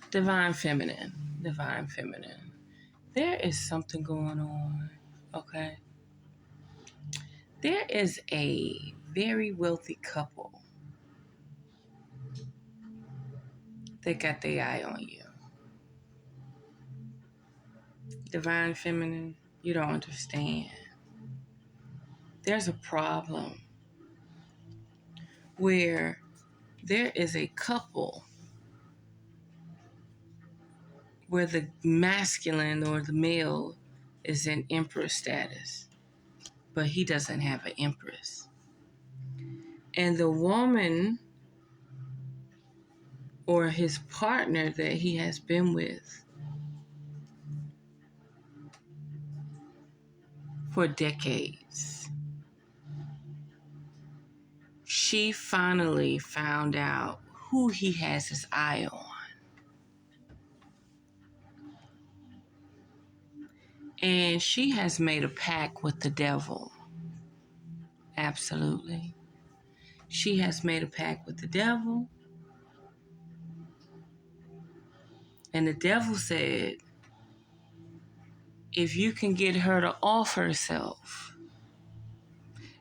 Divine Feminine. Divine Feminine. There is something going on, okay? There is a very wealthy couple that got their eye on you. Divine Feminine, you don't understand. There's a problem where there is a couple where the masculine or the male is in emperor status, but he doesn't have an empress. And the woman or his partner that he has been with for decades, she finally found out who he has his eye on. And she has made a pact with the devil. Absolutely. She has made a pact with the devil. And the devil said, if you can get her to off herself,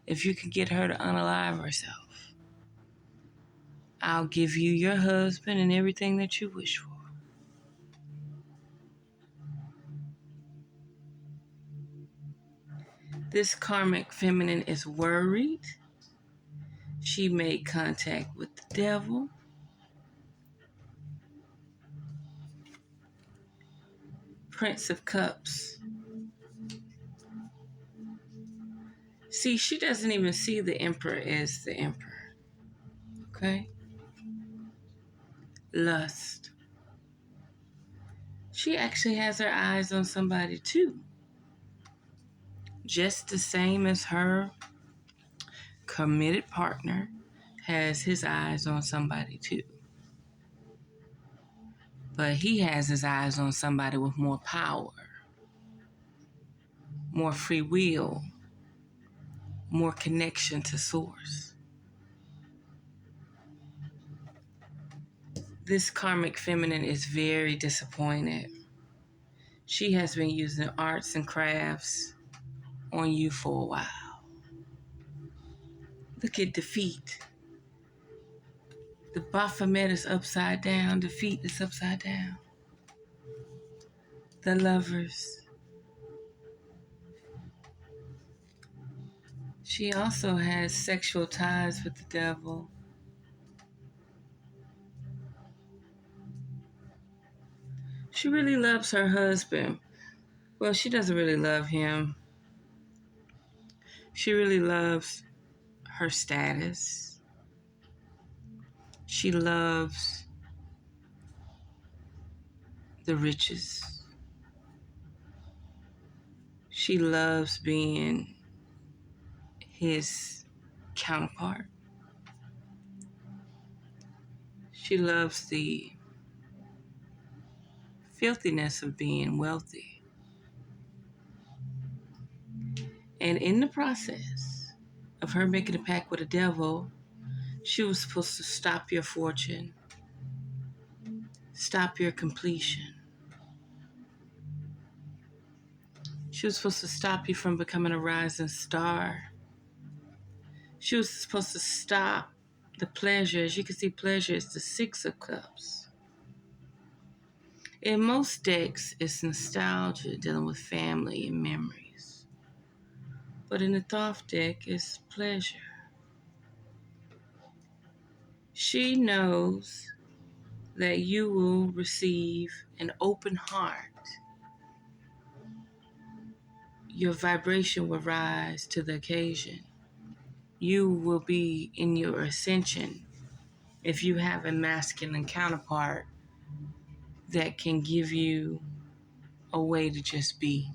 if you can get her to unalive herself, I'll give you your husband and everything that you wish for. This karmic feminine is worried. She made contact with the devil. Prince of Cups. See, she doesn't even see the emperor as the emperor. Okay? Lust. She actually has her eyes on somebody too. Just the same as her committed partner has his eyes on somebody too. But he has his eyes on somebody with more power, more free will, more connection to source. This karmic feminine is very disappointed. She has been using arts and crafts on you for a while. Look at defeat. The Baphomet is upside down. Defeat is upside down. The Lovers. She also has sexual ties with the devil. She really loves her husband. Well, she doesn't really love him. She really loves her status. She loves the riches. She loves being his counterpart. She loves the filthiness of being wealthy. And in the process of her making a pact with the devil, she was supposed to stop your fortune, stop your completion. She was supposed to stop you from becoming a rising star. She was supposed to stop the pleasure. As you can see, pleasure is the Six of Cups. In most decks, it's nostalgia, dealing with family and memories. But in the Thoth deck, it's pleasure. She knows that you will receive an open heart. Your vibration will rise to the occasion. You will be in your ascension if you have a masculine counterpart that can give you a way to just be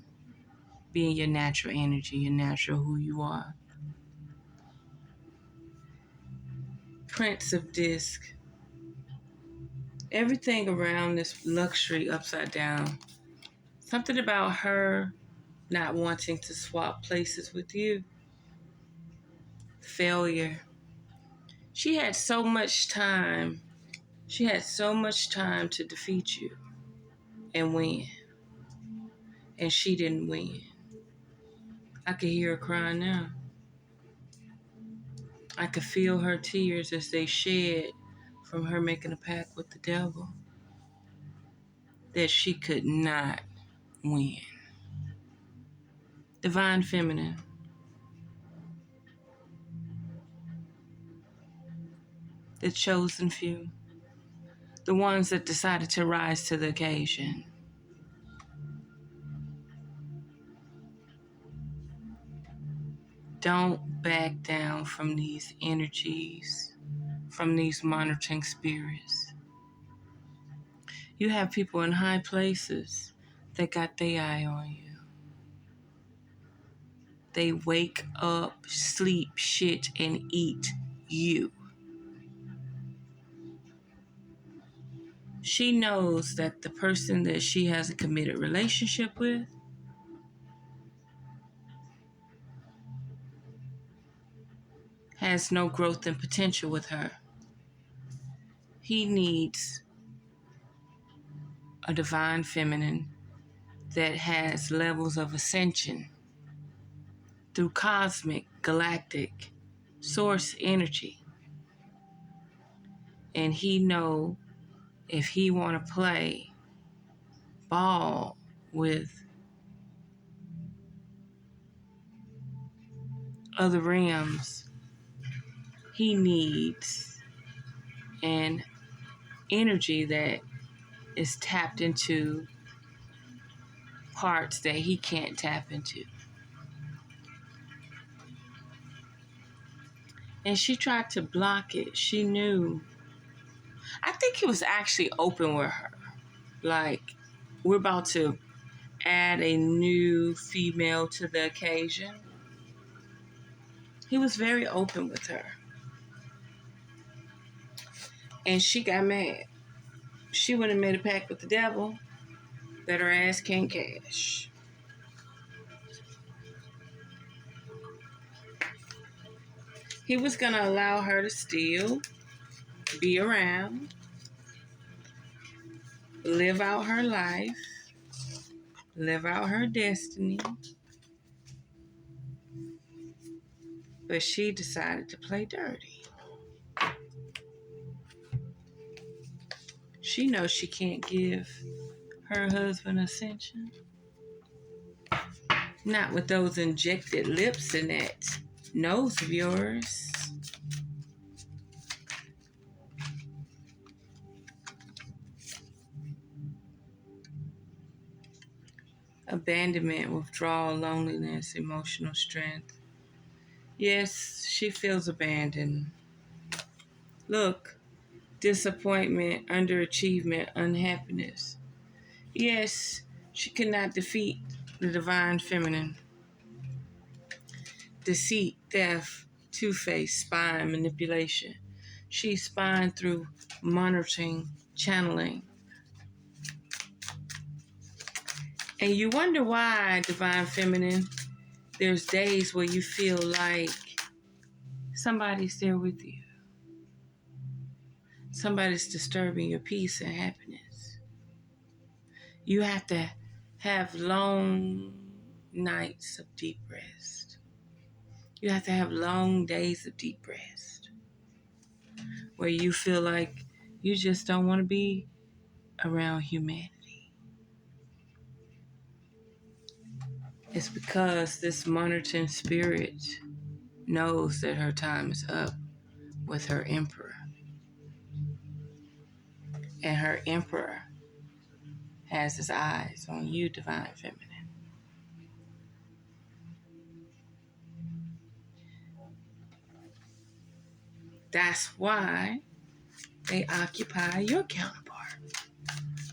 in your natural energy, your natural who you are. Prince of Disc. Everything around this luxury upside down. Something about her not wanting to swap places with you. Failure. She had so much time. She had so much time to defeat you and win, and she didn't win. I could hear her crying now. I could feel her tears as they shed from her making a pact with the devil that she could not win. Divine Feminine, the chosen few, the ones that decided to rise to the occasion. Don't back down from these energies, from these monitoring spirits. You have people in high places that got their eye on you. They wake up, sleep, shit, and eat you. She knows that the person that she has a committed relationship with has no growth and potential with her. He needs a divine feminine that has levels of ascension through cosmic, galactic, source energy. And he know if he want to play ball with other realms, he needs an energy that is tapped into parts that he can't tap into. And she tried to block it. She knew. I think he was actually open with her. Like, we're about to add a new female to the occasion. He was very open with her. And she got mad. She went and made a pact with the devil that her ass can't cash. He was going to allow her to still be around, live out her life, live out her destiny. But she decided to play dirty. She knows she can't give her husband Ascension. Not with those injected lips and that nose of yours. Abandonment, withdrawal, loneliness, emotional strength. Yes, she feels abandoned. Look, disappointment, underachievement, unhappiness. Yes, she cannot defeat the divine feminine. Deceit, theft, two-face, spying, manipulation. She's spying through monitoring, channeling. And you wonder why, divine feminine, there's days where you feel like somebody's there with you. Somebody's disturbing your peace and happiness. You have to have long nights of deep rest. You have to have long days of deep rest where you feel like you just don't want to be around humanity. It's because this monitoring spirit knows that her time is up with her emperor. And her emperor has his eyes on you, divine feminine. That's why they occupy your counterpart.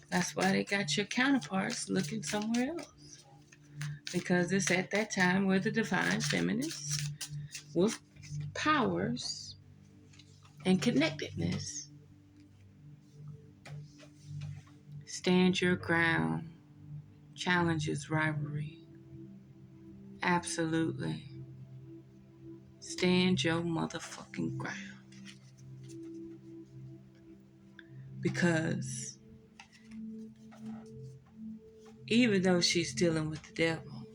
That's why they got your counterparts looking somewhere else. Because it's at that time where the divine feminines with powers and connectedness stand your ground, challenges rivalry. Absolutely. Stand your motherfucking ground. Because even though she's dealing with the devil,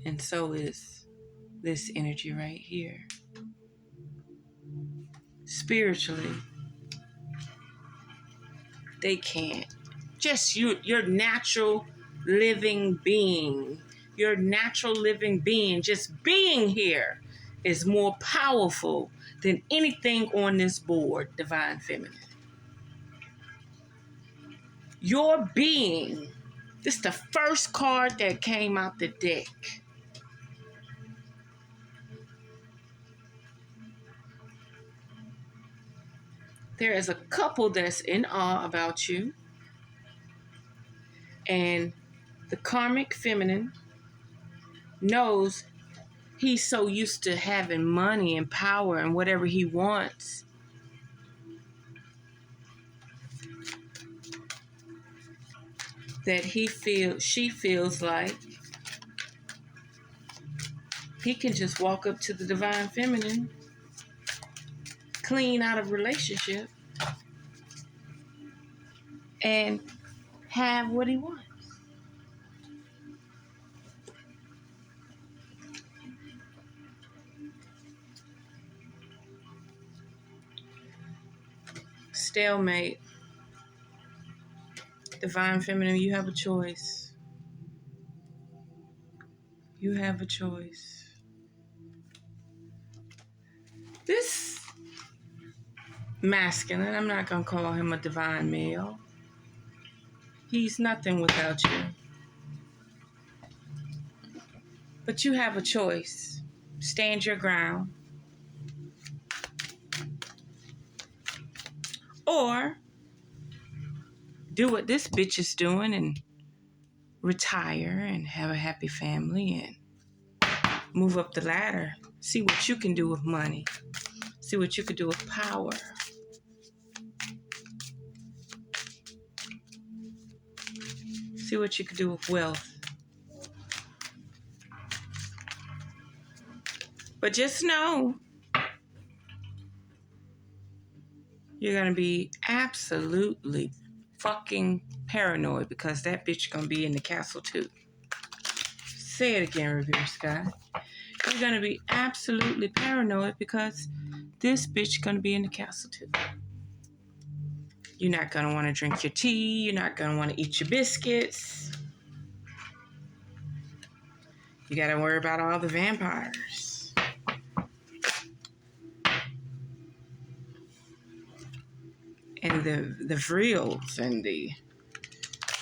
and so is this energy right here, spiritually, they can't. Just your natural living being, just being here is more powerful than anything on this board, Divine Feminine. Your being, this is the first card that came out the deck. There is a couple that's in awe about you. And the karmic feminine knows he's so used to having money and power and whatever he wants. That she feels like he can just walk up to the divine feminine, clean out of relationship, and have what he wants. Stalemate. Divine feminine, you have a choice. You have a choice. This masculine, I'm not going to call him a divine male. He's nothing without you. But you have a choice. Stand your ground. Or do what this bitch is doing and retire and have a happy family and move up the ladder. See what you can do with money. See what you can do with power. See what you can do with wealth. But just know, you're going to be absolutely fucking paranoid because that bitch going to be in the castle too. Say it again, Revere Sky. You're going to be absolutely paranoid because this bitch going to be in the castle too. You're not going to want to drink your tea. You're not going to want to eat your biscuits. You got to worry about all the vampires. And the vrills and the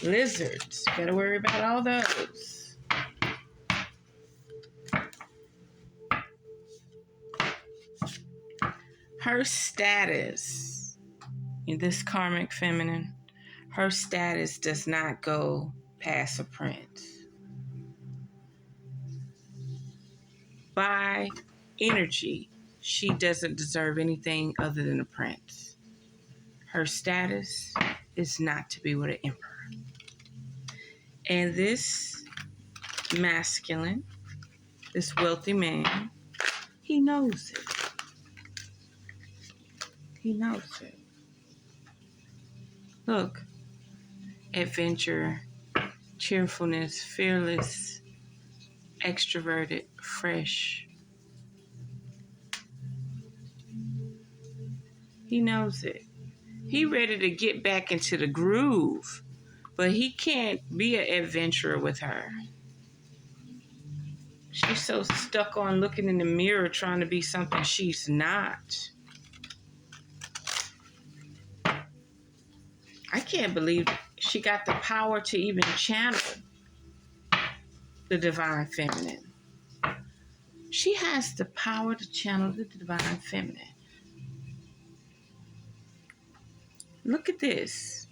lizards. You got to worry about all those. Her status, in this karmic feminine, her status does not go past a prince. By energy, she doesn't deserve anything other than a prince. Her status is not to be with an emperor. And this masculine, this wealthy man, he knows it. He knows it. Look, adventure, cheerfulness, fearless, extroverted, fresh. He knows it. He ready to get back into the groove, but he can't be an adventurer with her. She's so stuck on looking in the mirror trying to be something she's not. I can't believe she got the power to even channel the divine feminine. She has the power to channel the divine feminine. Look at this.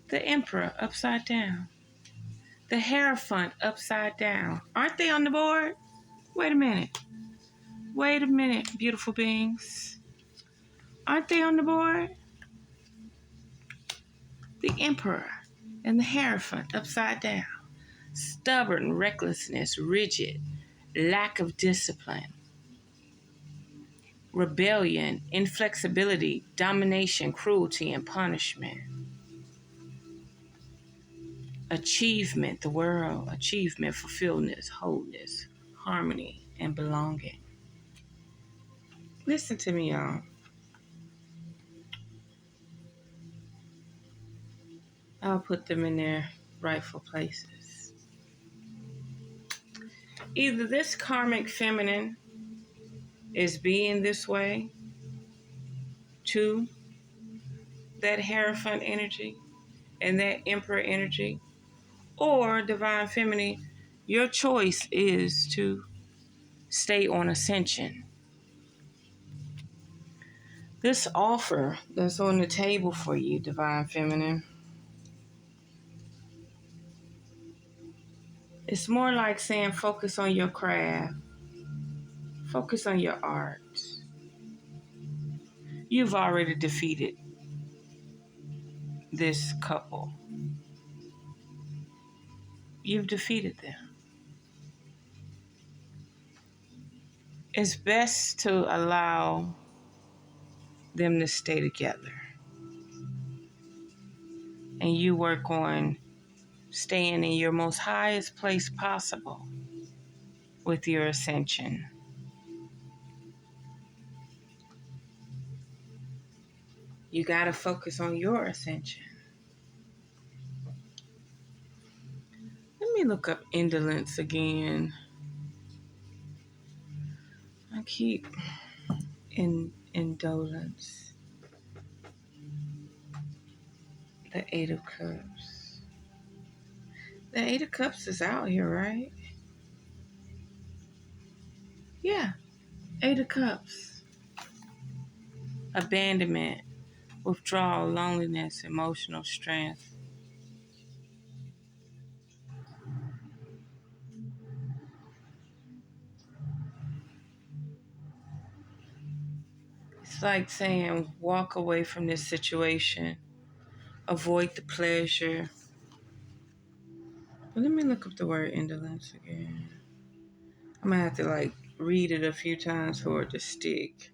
The emperor upside down. The Hierophant upside down. Aren't they on the board? Wait a minute. Wait a minute, beautiful beings. Aren't they on the board? The emperor and the Hierophant upside down. Stubborn, recklessness, rigid, lack of discipline. rebellion, inflexibility, domination, cruelty, and punishment. Achievement, the world, achievement, fulfillment, wholeness, harmony, and belonging. Listen to me, y'all. I'll put them in their rightful places. Either this karmic feminine is being this way to that Hierophant energy and that Emperor energy, or divine feminine, your choice is to stay on ascension. This offer that's on the table for you, divine feminine, it's more like saying focus on your craft, focus on your art. You've already defeated this couple. You've defeated them. It's best to allow them to stay together. And you work on staying in your most highest place possible with your ascension. You got to focus on your ascension. Let me look up indolence again. I keep indolence. The Eight of Cups. The Eight of Cups is out here, right? Yeah. Eight of Cups. Abandonment, withdrawal, loneliness, emotional strength. It's like saying, walk away from this situation. Avoid the pleasure. But let me look up the word indolence again. I'm going to have to read it a few times for it to stick.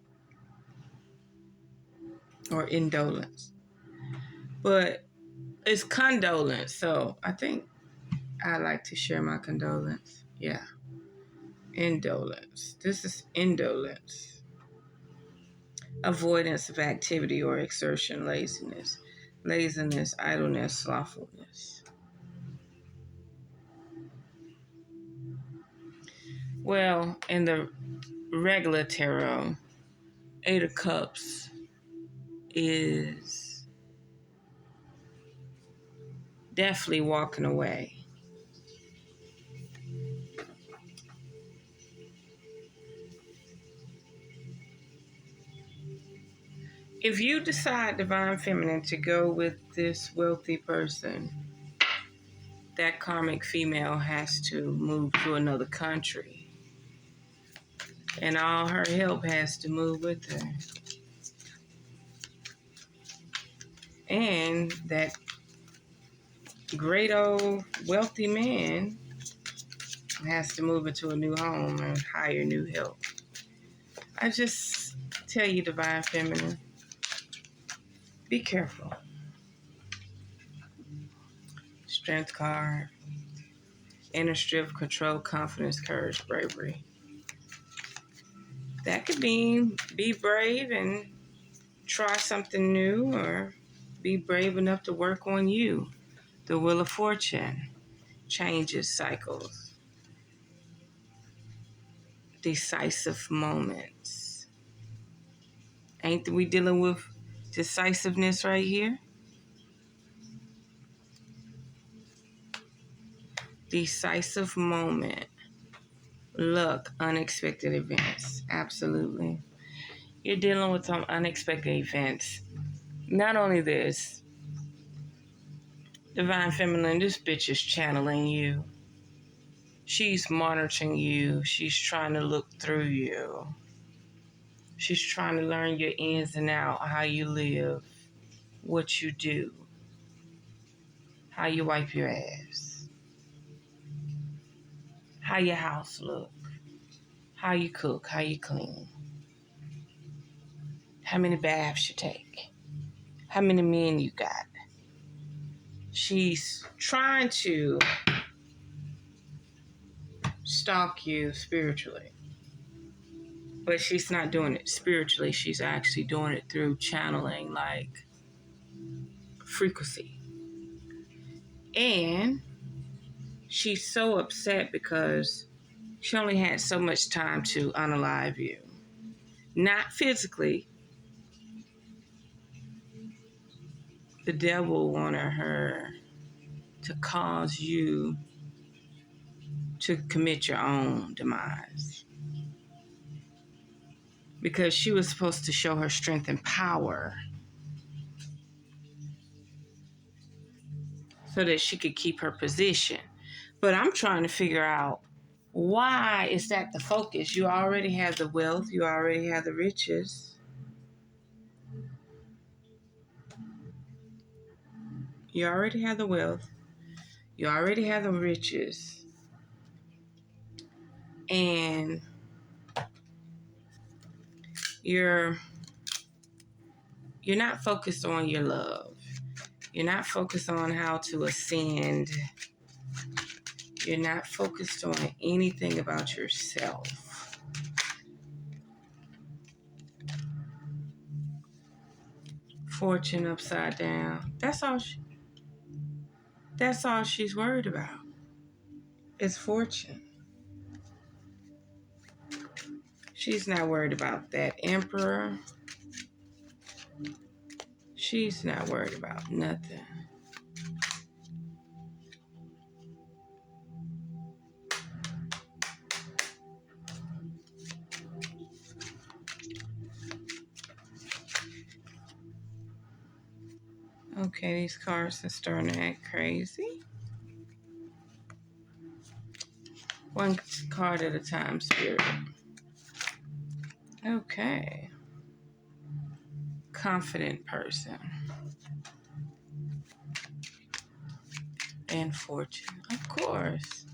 Or indolence. But it's condolence. So I think I like to share my condolence. Yeah. Indolence. This is indolence. Avoidance of activity or exertion, laziness. Laziness, idleness, slothfulness. Well, in the regular tarot, Eight of Cups is definitely walking away. If you decide, divine feminine, to go with this wealthy person, that karmic female has to move to another country. And all her help has to move with her. And that great old wealthy man has to move into a new home and hire new help. I just tell you, divine feminine, be careful. Strength card. Inner strength, control, confidence, courage, bravery. That could mean be brave and try something new, or be brave enough to work on you. The Wheel of Fortune. Changes, cycles. Decisive moments. Ain't we dealing with decisiveness right here? Decisive moment. Luck, unexpected events. Absolutely. You're dealing with some unexpected events. Not only this, divine feminine, this bitch is channeling you. She's monitoring you. She's trying to look through you. She's trying to learn your ins and outs, how you live, what you do, how you wipe your ass, how your house look, how you cook, how you clean. how many baths you take, how many men you got. She's trying to stalk you spiritually, but she's not doing it spiritually. She's actually doing it through channeling, like, frequency. And she's so upset because she only had so much time to unalive you. Not physically. The devil wanted her to cause you to commit your own demise. Because she was supposed to show her strength and power so that she could keep her position. But I'm trying to figure out, why is that the focus? You already have the wealth. You already have the riches. You already have the wealth. You already have the riches. And you're not focused on your love. You're not focused on how to ascend. You're not focused on anything about yourself. Fortune upside down. That's all she's worried about. It's fortune. She's not worried about that emperor. She's not worried about nothing. Okay, these cards are starting to act crazy. One card at a time, Spirit. Okay. Confident person. And fortune. Of course.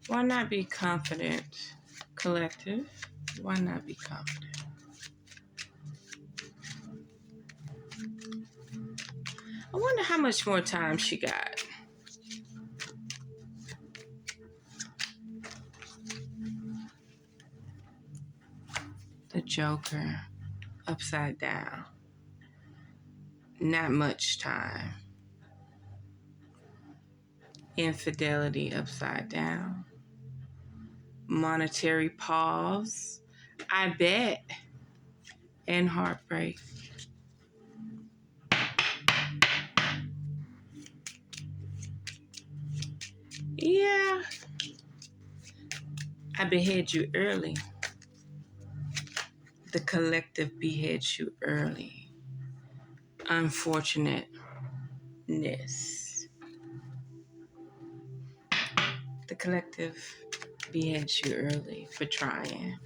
Why not be confident? Collective. Why not be confident? I wonder how much more time she got. The Joker upside down. Not much time. Infidelity upside down. Monetary pause. I bet. And heartbreak. Yeah. I behead you early. The collective beheads you early. Unfortunateness. The collective beheads you early for trying.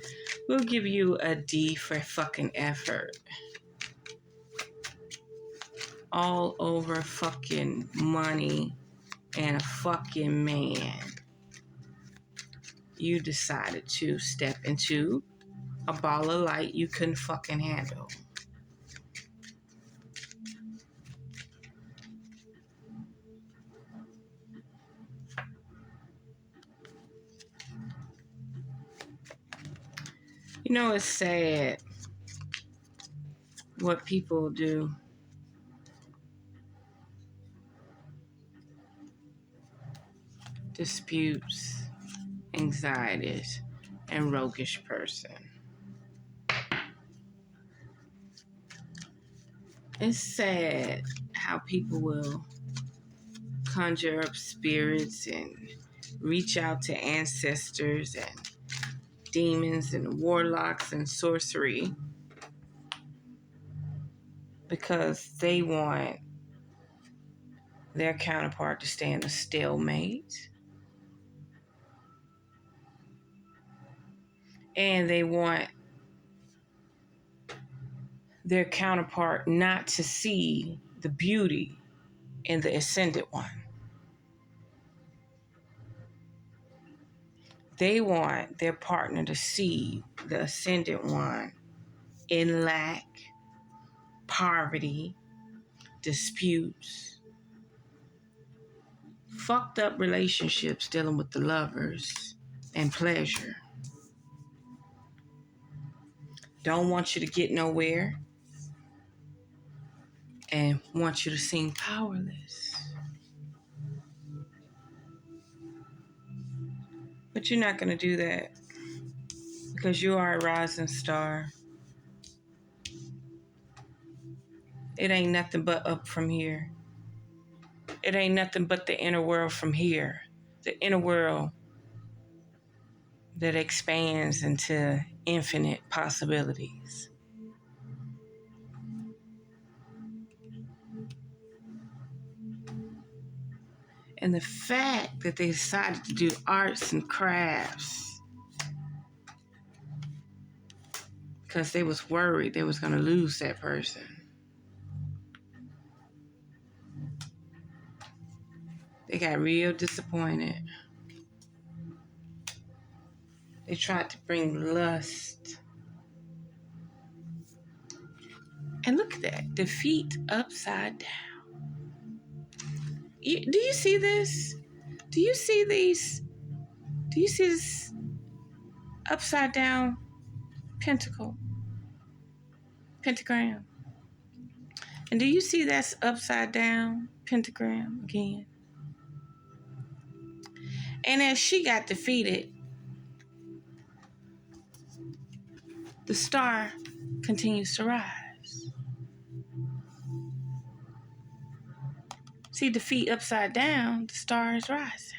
We'll give you a D for fucking effort. All over fucking money and a fucking man. You decided to step into a ball of light you couldn't fucking handle. You know, it's sad what people do. Disputes, anxieties, and roguish person. It's sad how people will conjure up spirits and reach out to ancestors and demons and warlocks and sorcery because they want their counterpart to stay in a stalemate. And they want their counterpart not to see the beauty in the ascended one. They want their partner to see the ascended one in lack, poverty, disputes, fucked up relationships dealing with the lovers, and pleasure. Don't want you to get nowhere and want you to seem powerless. But you're not going to do that because you are a rising star. It ain't nothing but up from here. It ain't nothing but the inner world from here. The inner world that expands into infinite possibilities. And the fact that they decided to do arts and crafts because they was worried they was going to lose that person. They got real disappointed. They tried to bring lust. And look at that. Defeat upside down. Do you see this? Do you see these? Do you see this upside down pentagram? And do you see that's upside down pentagram again? And as she got defeated, the star continues to rise. See, defeat upside down, the star is rising.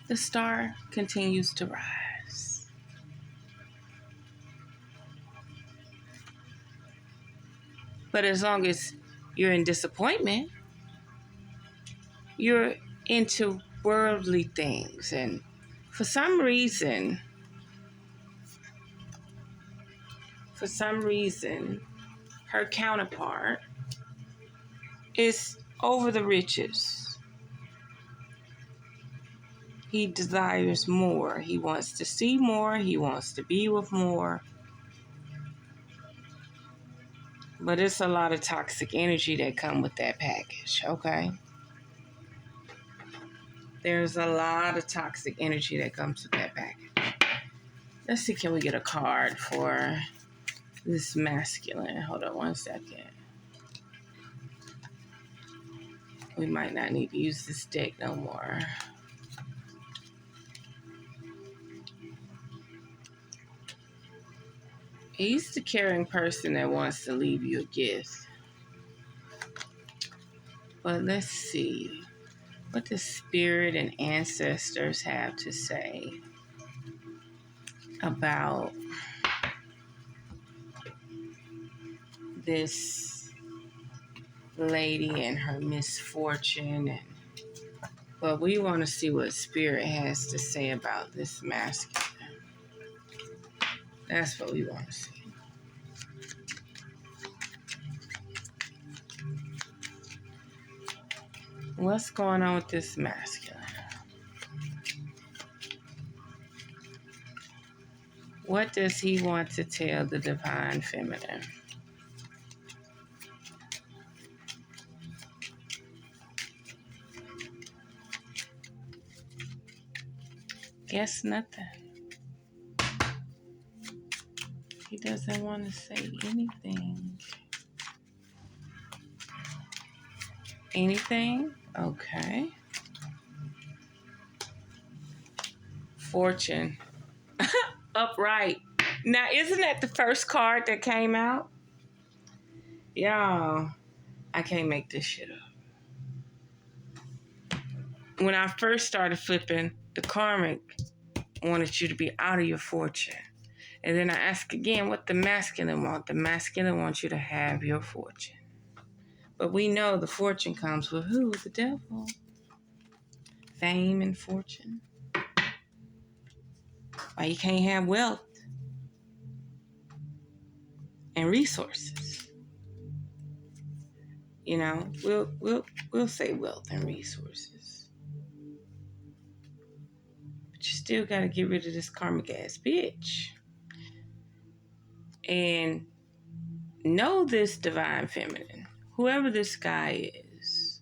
The star continues to rise. But as long as you're in disappointment, you're into worldly things. And for some reason, her counterpart is over the riches. He desires more. He wants to see more. He wants to be with more. But it's a lot of toxic energy that come with that package, okay? There's a lot of toxic energy that comes with that package. Let's see, can we get a card for this masculine? Hold on one second. We might not need to use this deck no more. He's the caring person that wants to leave you a gift. But let's see what the spirit and ancestors have to say about this lady and her misfortune. But we want to see what spirit has to say about this masculine. That's what we want to see. What's going on with this masculine? What does he want to tell the divine feminine? Guess nothing. He doesn't want to say anything. Anything? Okay. Fortune. Upright. Now, isn't that the first card that came out? Y'all, I can't make this shit up. When I first started flipping, the karmic wanted you to be out of your fortune. And then I asked again what the masculine want. The masculine wants you to have your fortune. But we know the fortune comes with who? The devil. Fame and fortune. Why you can't have wealth and resources? You know, we'll say wealth and resources. But you still got to get rid of this karmic ass bitch. And know this divine feminine, whoever this guy is,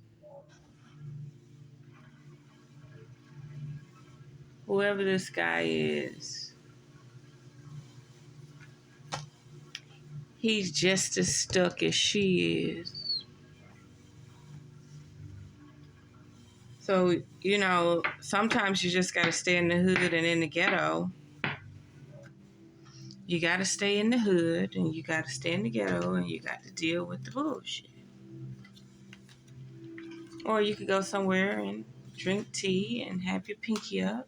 he's just as stuck as she is. So, sometimes you just got to stay in the hood and in the ghetto. You got to stay in the hood and you got to stay in the ghetto and you got to deal with the bullshit. Or you could go somewhere and drink tea and have your pinky up.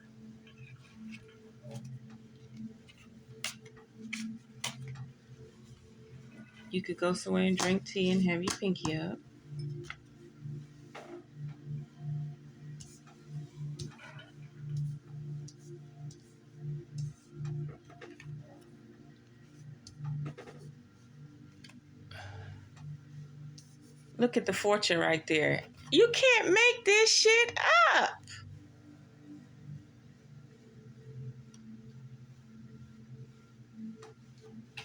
You could go somewhere and drink tea and have your pinky up. Look at the fortune right there. You can't make this shit up.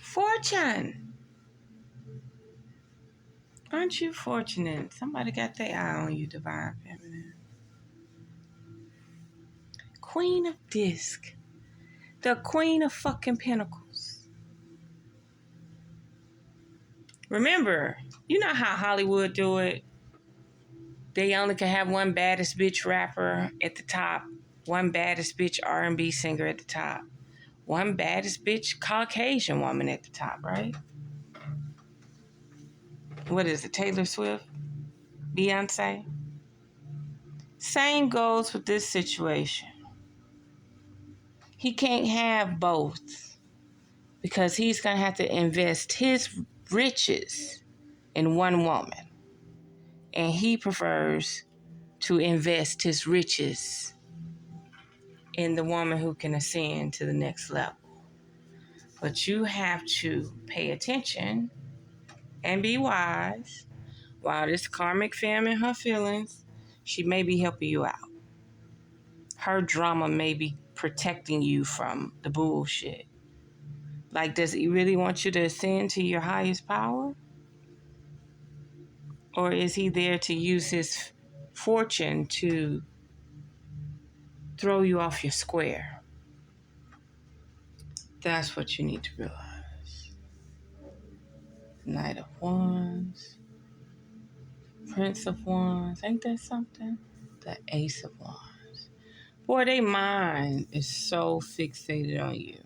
Fortune. Aren't you fortunate? Somebody got their eye on you, divine feminine. Queen of Disc. The Queen of fucking Pentacles. Remember, you know how Hollywood do it? They only can have one baddest bitch rapper at the top, one baddest bitch R&B singer at the top, one baddest bitch Caucasian woman at the top, right? What is it, Taylor Swift? Beyonce? Same goes with this situation. He can't have both because he's going to have to invest his riches in one woman. And he prefers to invest his riches in the woman who can ascend to the next level. But you have to pay attention and be wise. While this karmic femme in her feelings, she may be helping you out. Her drama may be protecting you from the bullshit. Like, does he really want you to ascend to your highest power? Or is he there to use his fortune to throw you off your square? That's what you need to realize. Knight of Wands. Prince of Wands. Ain't that something? The Ace of Wands. Boy, their mind is so fixated on you.